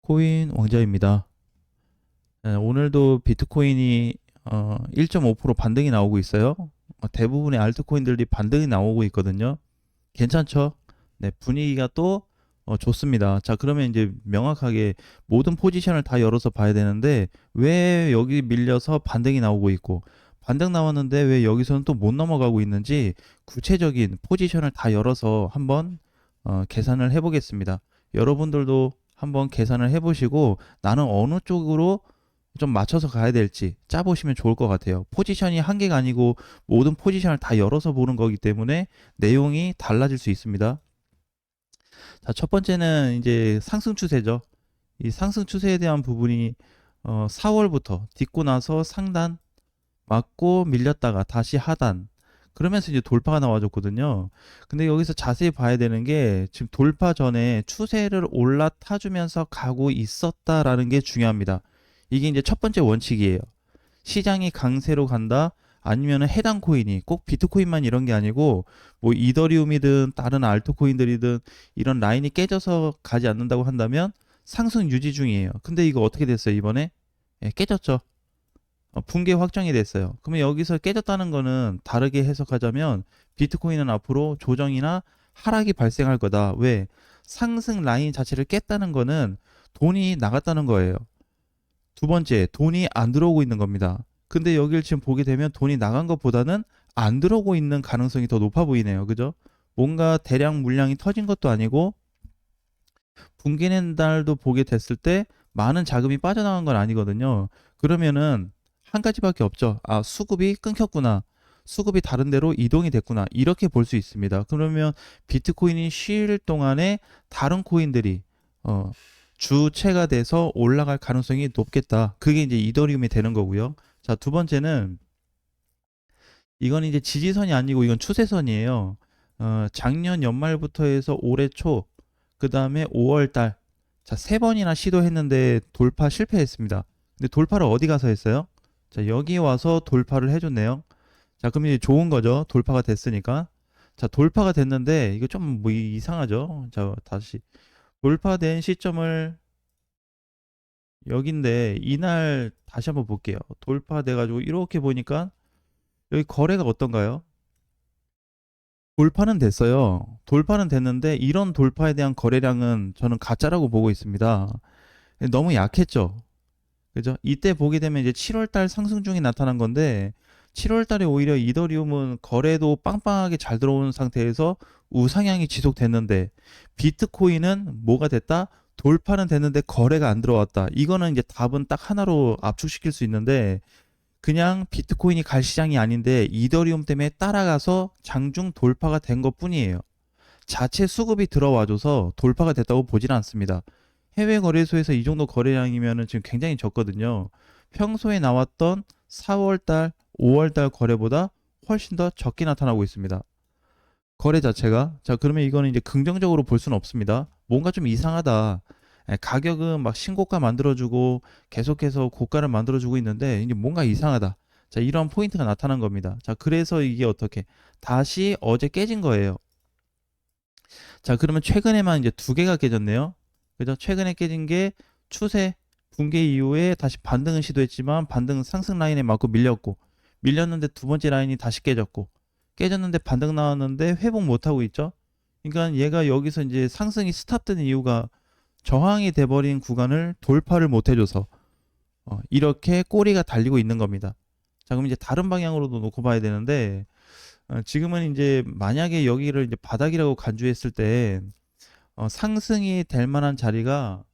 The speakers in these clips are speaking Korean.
코인 왕자입니다. 오늘도 비트코인이 1.5% 반등이 나오고 있어요. 대부분의 알트코인들이 반등이 나오고 있거든요. 괜찮죠? 네, 분위기가 또 좋습니다. 자, 그러면 이제 명확하게 모든 포지션을 다 열어서 봐야 되는데 왜 여기 밀려서 반등이 나오고 있고 반등 나왔는데 왜 여기서는 또 못 넘어가고 있는지 구체적인 포지션을 다 열어서 한번 계산을 해보겠습니다. 여러분들도 한번 계산을 해보시고 나는 어느 쪽으로 좀 맞춰서 가야 될지 짜보시면 좋을 것 같아요. 포지션이 한 개가 아니고 모든 포지션을 다 열어서 보는 거기 때문에 내용이 달라질 수 있습니다. 자, 첫 번째는 이제 상승 추세죠. 이 상승 추세에 대한 부분이 4월부터 딛고 나서 상단 맞고 밀렸다가 다시 하단 그러면서 이제 돌파가 나와줬거든요. 근데 여기서 자세히 봐야 되는 게 지금 돌파 전에 추세를 올라타주면서 가고 있었다라는 게 중요합니다. 이게 이제 첫 번째 원칙이에요. 시장이 강세로 간다 아니면 해당 코인이 꼭 비트코인만 이런 게 아니고 뭐 이더리움이든 다른 알트코인들이든 이런 라인이 깨져서 가지 않는다고 한다면 상승 유지 중이에요. 근데 이거 어떻게 됐어요 이번에? 깨졌죠. 붕괴 확정이 됐어요. 그러면 여기서 깨졌다는 거는 다르게 해석하자면 비트코인은 앞으로 조정이나 하락이 발생할 거다. 왜? 상승 라인 자체를 깼다는 거는 돈이 나갔다는 거예요. 두 번째, 돈이 안 들어오고 있는 겁니다. 근데 여기를 지금 보게 되면 돈이 나간 것보다는 안 들어오고 있는 가능성이 더 높아 보이네요. 그죠? 뭔가 대량 물량이 터진 것도 아니고 붕괴된 달도 보게 됐을 때 많은 자금이 빠져나간 건 아니거든요. 그러면은 한 가지밖에 없죠. 아, 수급이 끊겼구나. 수급이 다른 데로 이동이 됐구나. 이렇게 볼 수 있습니다. 그러면 비트코인이 쉴 동안에 다른 코인들이 주체가 돼서 올라갈 가능성이 높겠다. 그게 이제 이더리움이 되는 거고요. 자, 두 번째는 이건 이제 지지선이 아니고 이건 추세선이에요. 작년 연말부터 해서 올해 초, 그 다음에 5월 달, 자, 세 번이나 시도했는데 돌파 실패했습니다. 근데 돌파를 어디 가서 했어요? 자, 여기 와서 돌파를 해줬네요. 자, 그럼 이제 좋은 거죠. 돌파가 됐으니까. 자, 돌파가 됐는데 이거 좀 뭐 이상하죠? 자, 다시 돌파된 시점을 여긴데 이날 다시 한번 볼게요. 돌파돼가지고 이렇게 보니까 여기 거래가 어떤가요? 돌파는 됐어요. 돌파는 됐는데 이런 돌파에 대한 거래량은 저는 가짜라고 보고 있습니다. 너무 약했죠. 그죠? 이때 보게 되면 이제 7월 달 상승 중이 나타난 건데 7월 달에 오히려 이더리움은 거래도 빵빵하게 잘 들어오는 상태에서 우상향이 지속됐는데 비트코인은 뭐가 됐다? 돌파는 됐는데 거래가 안 들어왔다. 이거는 이제 답은 딱 하나로 압축시킬 수 있는데 그냥 비트코인이 갈 시장이 아닌데 이더리움 때문에 따라가서 장중 돌파가 된 것뿐이에요. 자체 수급이 들어와줘서 돌파가 됐다고 보지는 않습니다. 해외 거래소에서 이 정도 거래량이면 지금 굉장히 적거든요. 평소에 나왔던 4월달, 5월달 거래보다 훨씬 더 적게 나타나고 있습니다. 거래 자체가. 자, 그러면 이거는 이제 긍정적으로 볼 수는 없습니다. 뭔가 좀 이상하다. 가격은 막 신고가 만들어주고 계속해서 고가를 만들어주고 있는데 이제 뭔가 이상하다. 자, 이런 포인트가 나타난 겁니다. 자, 그래서 이게 어떻게 다시 어제 깨진 거예요. 자, 그러면 최근에만 이제 두 개가 깨졌네요. 그죠? 최근에 깨진 게 추세 붕괴 이후에 다시 반등을 시도했지만 반등 상승 라인에 맞고 밀렸고 밀렸는데 두 번째 라인이 다시 깨졌고 깨졌는데 반등 나왔는데 회복 못 하고 있죠. 그러니까 얘가 여기서 이제 상승이 스탑된 이유가 저항이 돼버린 구간을 돌파를 못 해줘서 이렇게 꼬리가 달리고 있는 겁니다. 자, 그럼 이제 다른 방향으로도 놓고 봐야 되는데 지금은 이제 만약에 여기를 이제 바닥이라고 간주했을 때 상승이 될 만한 자리가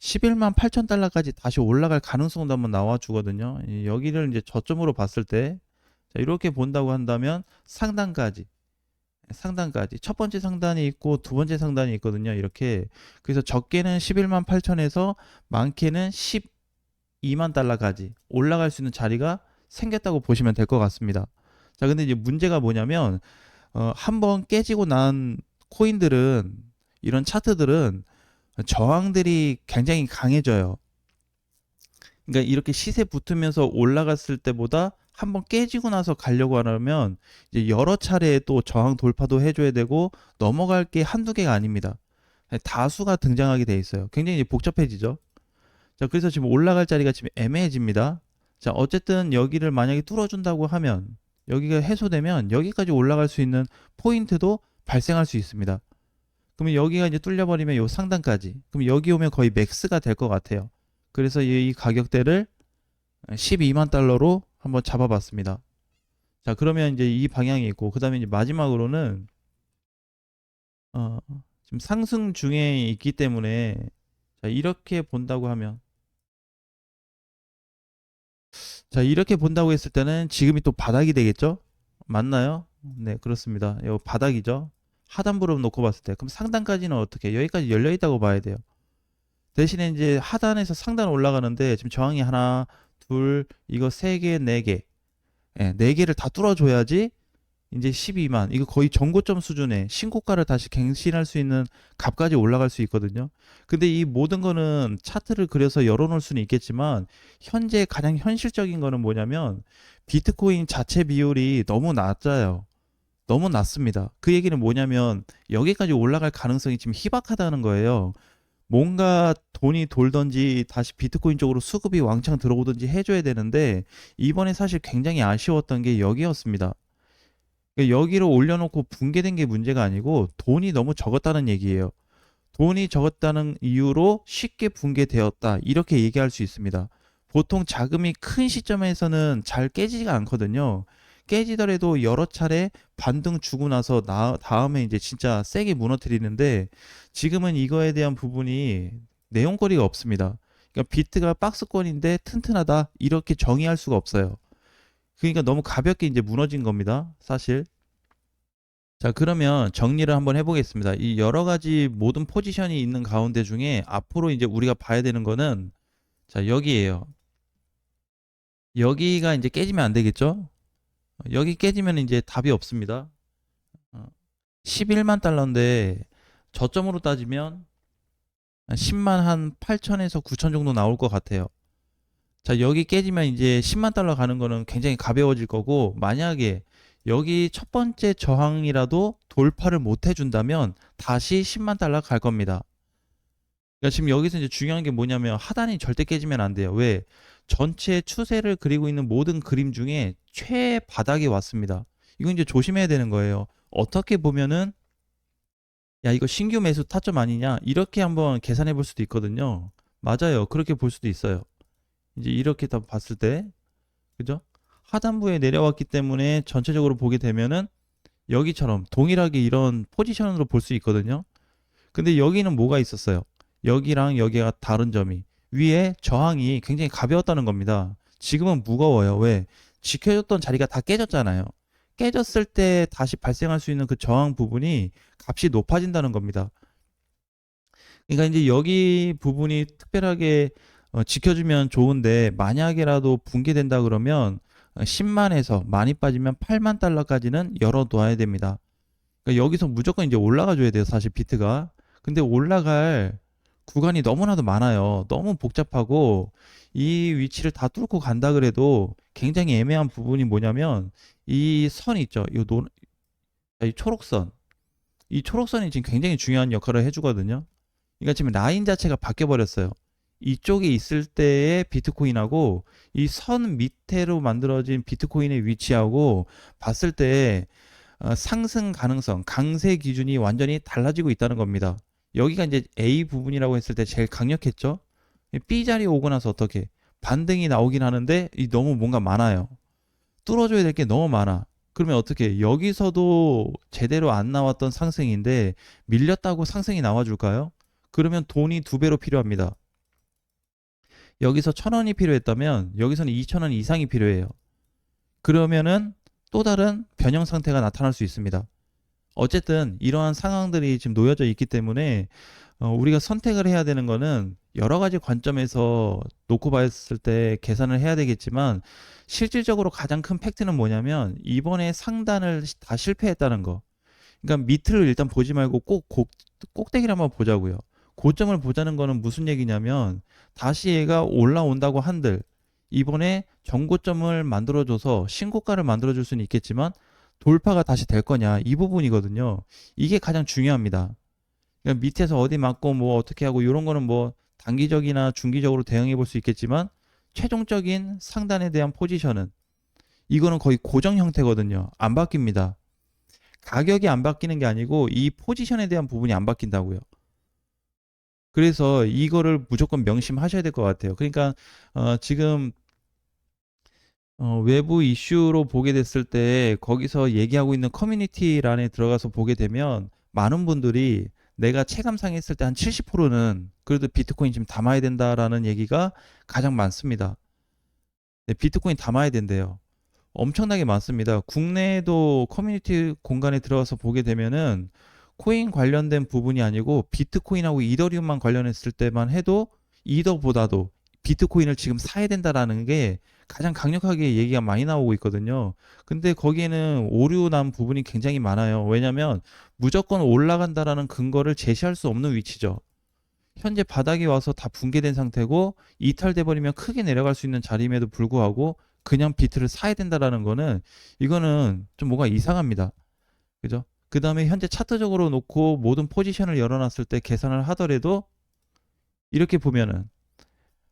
11만 8천 달러까지 다시 올라갈 가능성도 한번 나와 주거든요. 여기를 이제 저점으로 봤을 때 자, 이렇게 본다고 한다면 상단까지 첫 번째 상단이 있고 두 번째 상단이 있거든요. 이렇게 그래서 적게는 11만 8천에서 많게는 12만 달러까지 올라갈 수 있는 자리가 생겼다고 보시면 될 것 같습니다. 자, 근데 이제 문제가 뭐냐면 한번 깨지고 난 코인들은 이런 차트들은 저항들이 굉장히 강해져요. 그러니까 이렇게 시세 붙으면서 올라갔을 때보다 한번 깨지고 나서 가려고 하면 이제 여러 차례 또 저항 돌파도 해줘야 되고 넘어갈 게 한두 개가 아닙니다. 다수가 등장하게 돼 있어요. 굉장히 복잡해지죠. 자, 그래서 지금 올라갈 자리가 지금 애매해집니다. 자, 어쨌든 여기를 만약에 뚫어준다고 하면 여기가 해소되면 여기까지 올라갈 수 있는 포인트도 발생할 수 있습니다. 그러면 여기가 이제 뚫려버리면 요 상단까지. 그럼 여기 오면 거의 맥스가 될 것 같아요. 그래서 이 가격대를 12만 달러로 한번 잡아봤습니다. 자, 그러면 이제 이 방향이 있고, 그 다음에 이제 마지막으로는, 어, 지금 상승 중에 있기 때문에, 자, 이렇게 본다고 하면, 자, 이렇게 본다고 했을 때는 지금이 또 바닥이 되겠죠? 맞나요? 네, 그렇습니다. 이 바닥이죠. 하단부로 놓고 봤을 때. 그럼 상단까지는 어떻게? 여기까지 열려 있다고 봐야 돼요. 대신에 이제 하단에서 상단 올라가는데 지금 저항이 하나, 둘, 이거 세 개, 네 개. 예, 네 개를 다 뚫어줘야지 이제 12만. 이거 거의 전고점 수준의 신고가를 다시 갱신할 수 있는 값까지 올라갈 수 있거든요. 근데 이 모든 거는 차트를 그려서 열어놓을 수는 있겠지만 현재 가장 현실적인 거는 뭐냐면 비트코인 자체 비율이 너무 낮아요. 너무 낮습니다. 그 얘기는 뭐냐면 여기까지 올라갈 가능성이 지금 희박하다는 거예요. 뭔가 돈이 돌던지 다시 비트코인 쪽으로 수급이 왕창 들어오든지 해줘야 되는데 이번에 사실 굉장히 아쉬웠던 게 여기였습니다. 그러니까 여기로 올려놓고 붕괴된 게 문제가 아니고 돈이 너무 적었다는 얘기예요. 돈이 적었다는 이유로 쉽게 붕괴되었다. 이렇게 얘기할 수 있습니다. 보통 자금이 큰 시점에서는 잘 깨지지가 않거든요. 깨지더라도 여러 차례 반등 주고 나서 다음에 이제 진짜 세게 무너뜨리는데 지금은 이거에 대한 부분이 내용거리가 없습니다. 그러니까 비트가 박스권인데 튼튼하다 이렇게 정의할 수가 없어요. 그러니까 너무 가볍게 이제 무너진 겁니다. 사실. 자, 그러면 정리를 한번 해보겠습니다. 이 여러 가지 모든 포지션이 있는 가운데 중에 앞으로 이제 우리가 봐야 되는 거는 자, 여기에요. 여기가 이제 깨지면 안 되겠죠? 여기 깨지면 이제 답이 없습니다. 11만 달러인데 저점으로 따지면 10만 한 8천에서 9천 정도 나올 것 같아요. 자, 여기 깨지면 이제 10만 달러 가는 거는 굉장히 가벼워질 거고, 만약에 여기 첫 번째 저항이라도 돌파를 못 해준다면 다시 10만 달러 갈 겁니다. 그러니까 지금 여기서 이제 중요한 게 뭐냐면 하단이 절대 깨지면 안 돼요. 왜? 전체 추세를 그리고 있는 모든 그림 중에 최바닥에 왔습니다. 이건 이제 조심해야 되는 거예요. 어떻게 보면은 야, 이거 신규 매수 타점 아니냐? 이렇게 한번 계산해 볼 수도 있거든요. 맞아요. 그렇게 볼 수도 있어요. 이제 이렇게 다 봤을 때, 그죠? 하단부에 내려왔기 때문에 전체적으로 보게 되면은 여기처럼 동일하게 이런 포지션으로 볼 수 있거든요. 근데 여기는 뭐가 있었어요? 여기랑 여기가 다른 점이 위에 저항이 굉장히 가벼웠다는 겁니다. 지금은 무거워요. 왜? 지켜줬던 자리가 다 깨졌잖아요. 깨졌을 때 다시 발생할 수 있는 그 저항 부분이 값이 높아진다는 겁니다. 그러니까 이제 여기 부분이 특별하게 지켜주면 좋은데 만약에라도 붕괴된다 그러면 10만에서 많이 빠지면 8만 달러까지는 열어둬야 됩니다. 그러니까 여기서 무조건 이제 올라가 줘야 돼요. 사실 비트가. 근데 올라갈 구간이 너무나도 많아요. 너무 복잡하고 이 위치를 다 뚫고 간다 그래도 굉장히 애매한 부분이 뭐냐면 이 선 있죠. 이 초록선. 이 초록선이 지금 굉장히 중요한 역할을 해주거든요. 그러니까 지금 라인 자체가 바뀌어 버렸어요. 이쪽에 있을 때의 비트코인하고 이 선 밑에로 만들어진 비트코인의 위치하고 봤을 때 상승 가능성, 강세 기준이 완전히 달라지고 있다는 겁니다. 여기가 이제 A 부분이라고 했을 때 제일 강력했죠. B 자리에 오고 나서 어떻게 반등이 나오긴 하는데 이 너무 뭔가 많아요. 뚫어줘야 될 게 너무 많아. 그러면 어떻게 여기서도 제대로 안 나왔던 상승인데 밀렸다고 상승이 나와줄까요? 그러면 돈이 두 배로 필요합니다. 여기서 1,000원이 필요했다면 여기서는 2,000원 이상이 필요해요. 그러면은 또 다른 변형 상태가 나타날 수 있습니다. 어쨌든 이러한 상황들이 지금 놓여져 있기 때문에 우리가 선택을 해야 되는 거는 여러 가지 관점에서 놓고 봤을 때 계산을 해야 되겠지만 실질적으로 가장 큰 팩트는 뭐냐면 이번에 상단을 다 실패했다는 거. 그러니까 밑을 일단 보지 말고 꼭 꼭대기를 한번 보자고요. 고점을 보자는 거는 무슨 얘기냐면 다시 얘가 올라온다고 한들 이번에 정고점을 만들어줘서 신고가를 만들어줄 수는 있겠지만 돌파가 다시 될 거냐 이 부분이거든요. 이게 가장 중요합니다. 그러니까 밑에서 어디 맞고 뭐 어떻게 하고 이런 거는 뭐 단기적이나 중기적으로 대응해 볼 수 있겠지만 최종적인 상단에 대한 포지션은 이거는 거의 고정 형태거든요. 안 바뀝니다. 가격이 안 바뀌는 게 아니고 이 포지션에 대한 부분이 안 바뀐다고요. 그래서 이거를 무조건 명심하셔야 될 것 같아요. 그러니까 지금 외부 이슈로 보게 됐을 때 거기서 얘기하고 있는 커뮤니티란에 들어가서 보게 되면 많은 분들이 내가 체감상 했을 때 한 70%는 그래도 비트코인 지금 담아야 된다라는 얘기가 가장 많습니다. 네, 비트코인 담아야 된대요. 엄청나게 많습니다. 국내에도 커뮤니티 공간에 들어가서 보게 되면은 코인 관련된 부분이 아니고 비트코인하고 이더리움만 관련했을 때만 해도 이더보다도 비트코인을 지금 사야 된다라는 게 가장 강력하게 얘기가 많이 나오고 있거든요. 근데 거기에는 오류 난 부분이 굉장히 많아요. 왜냐면 무조건 올라간다라는 근거를 제시할 수 없는 위치죠. 현재 바닥에 와서 다 붕괴된 상태고 이탈돼 버리면 크게 내려갈 수 있는 자리임에도 불구하고 그냥 비트를 사야 된다라는 거는 이거는 좀 뭔가 이상합니다. 그죠? 그 다음에 현재 차트적으로 놓고 모든 포지션을 열어놨을 때 계산을 하더라도 이렇게 보면은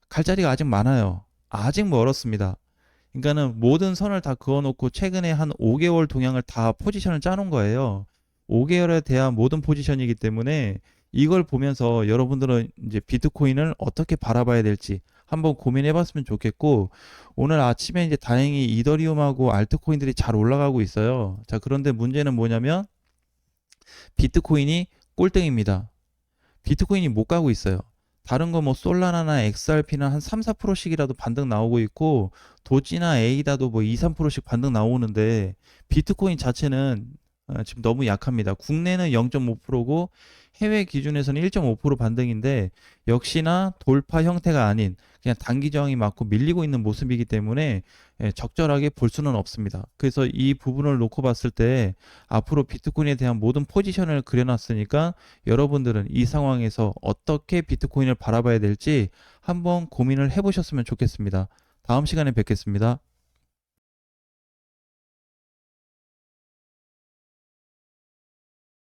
갈 자리가 아직 많아요. 아직 멀었습니다. 그러니까는 모든 선을 다 그어놓고 최근에 한 5개월 동향을 다 포지션을 짜놓은 거예요. 5개월에 대한 모든 포지션이기 때문에 이걸 보면서 여러분들은 이제 비트코인을 어떻게 바라봐야 될지 한번 고민해 봤으면 좋겠고, 오늘 아침에 이제 다행히 이더리움하고 알트코인들이 잘 올라가고 있어요. 자, 그런데 문제는 뭐냐면 비트코인이 꼴등입니다. 비트코인이 못 가고 있어요. 다른 거 뭐 솔라나나 XRP는 한 3, 4%씩이라도 반등 나오고 있고 도지나 에이다도 뭐 2, 3%씩 반등 나오는데 비트코인 자체는 지금 너무 약합니다. 국내는 0.5%고 해외 기준에서는 1.5% 반등인데 역시나 돌파 형태가 아닌 그냥 단기 저항이 맞고 밀리고 있는 모습이기 때문에 적절하게 볼 수는 없습니다. 그래서 이 부분을 놓고 봤을 때 앞으로 비트코인에 대한 모든 포지션을 그려놨으니까 여러분들은 이 상황에서 어떻게 비트코인을 바라봐야 될지 한번 고민을 해보셨으면 좋겠습니다. 다음 시간에 뵙겠습니다.